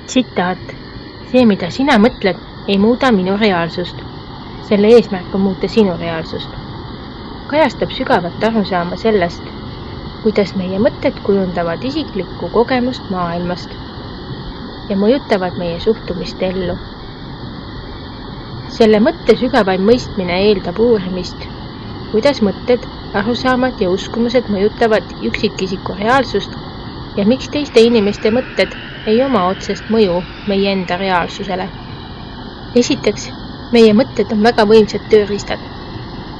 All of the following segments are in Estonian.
Tsitaat. See, mida sina mõtled, ei muuda minu reaalsust. Selle eesmärk on muuta sinu reaalsust. Kajastab sügavat arusaama sellest, kuidas meie mõtted kujundavad isiklikku kogemust maailmast ja mõjutavad meie suhtumist ellu. Selle mõtte sügavaim mõistmine eeldab uurimist, kuidas mõtted, arusaamad ja uskumused mõjutavad üksikisiku reaalsust ja miks teiste inimeste mõtted ei oma otsest mõju meie enda reaalsusele. Esiteks, meie mõtted on väga võimsad tööriistad.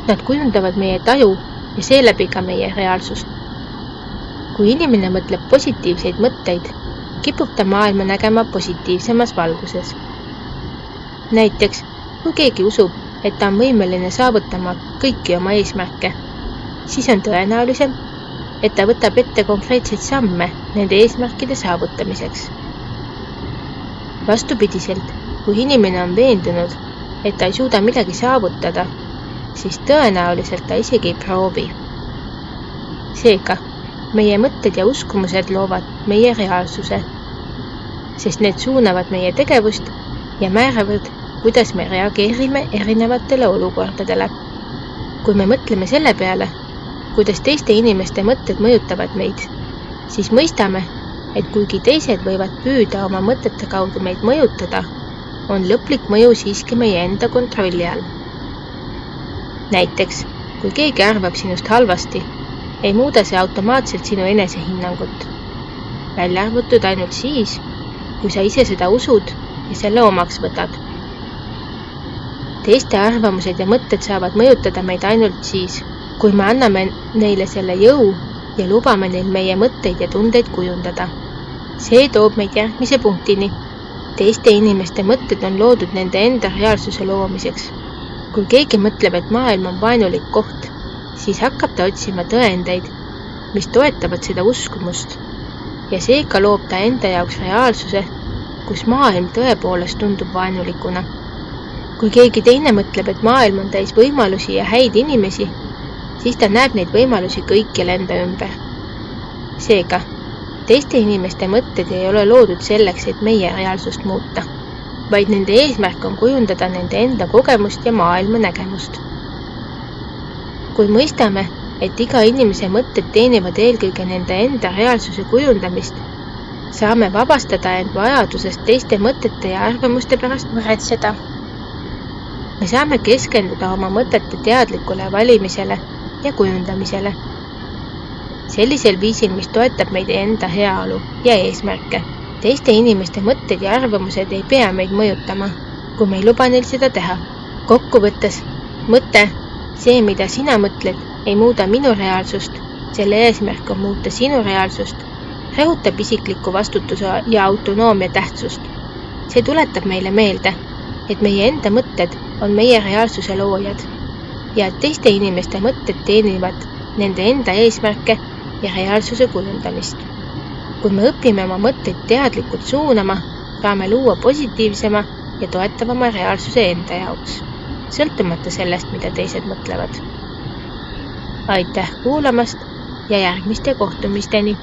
Nad kujundavad meie taju ja seeläbi ka meie reaalsust. Kui inimene mõtleb positiivseid mõtteid, kipub ta maailma nägema positiivsemas valguses. Näiteks, kui keegi usub, et ta on võimeline saavutama kõiki oma eesmärke, siis on tõenäolisem, et ta võtab ette konkreetseid samme nende eesmärkide saavutamiseks. Vastupidiselt, kui inimene on veendunud, et ta ei suuda midagi saavutada, siis tõenäoliselt ta isegi ei proovi. Seega, meie mõtted ja uskumused loovad meie reaalsuse, sest need suunavad meie tegevust ja määravad, kuidas me reageerime erinevatele olukordadele. Kui me mõtleme selle peale, kuidas teiste inimeste mõtted mõjutavad meid, siis mõistame, et kuigi teised võivad püüda oma mõtete kaudu meid mõjutada, on lõplik mõju siiski meie enda kontrolli all. Näiteks, kui keegi arvab sinust halvasti, ei muuda see automaatselt sinu enesehinnangut, välja arvatud ainult siis, kui sa ise seda usud ja selle omaks võtad. Teiste arvamused ja mõtted saavad mõjutada meid ainult siis, kui me anname neile selle jõu ja lubame neil meie mõtteid ja tundeid kujundada. See toob meid järgmise punktini. Teiste inimeste mõtted on loodud nende enda reaalsuse loomiseks. Kui keegi mõtleb, et maailm on vaenulik koht, siis hakkab ta otsima tõendeid, mis toetavad seda uskumust ja seega loob ta enda jaoks reaalsuse, kus maailm tõepoolest tundub vaenulikuna. Kui keegi teine mõtleb, et maailm on täis võimalusi ja häid inimesi, siis ta näeb neid võimalusi kõikjal enda ümber. Seega, teiste inimeste mõtted ei ole loodud selleks, et meie reaalsust muuta, vaid nende eesmärk on kujundada nende enda kogemust ja maailma nägemust. Kui mõistame, et iga inimese mõtted teenivad eelkõige nende enda reaalsuse kujundamist, saame vabastada end vajadusest teiste mõtete ja arvamuste pärast muretseda. Me saame keskenduda oma mõtete teadlikule valimisele ja kujundamisele. Sellisel viisil, mis toetab meid enda heaolu ja eesmärke. Teiste inimeste mõtted ja arvamused ei pea meid mõjutama, kui me ei luba neil seda teha. Kokkuvõttes, mõte, see, mida sina mõtled, ei muuda minu reaalsust, selle eesmärk on muuta sinu reaalsust, rõhutab isikliku vastutuse ja autonoomia tähtsust. See tuletab meile meelde, et meie enda mõtted on meie reaalsuse loojad ja et teiste inimeste mõtted teenivad nende enda eesmärke ja reaalsuse kujundamist. Kui me õpime oma mõtteid teadlikult suunama, saame luua positiivsema ja toetavama reaalsuse enda jaoks, sõltumata sellest, mida teised mõtlevad. Aitäh kuulamast ja järgmiste kohtumisteni!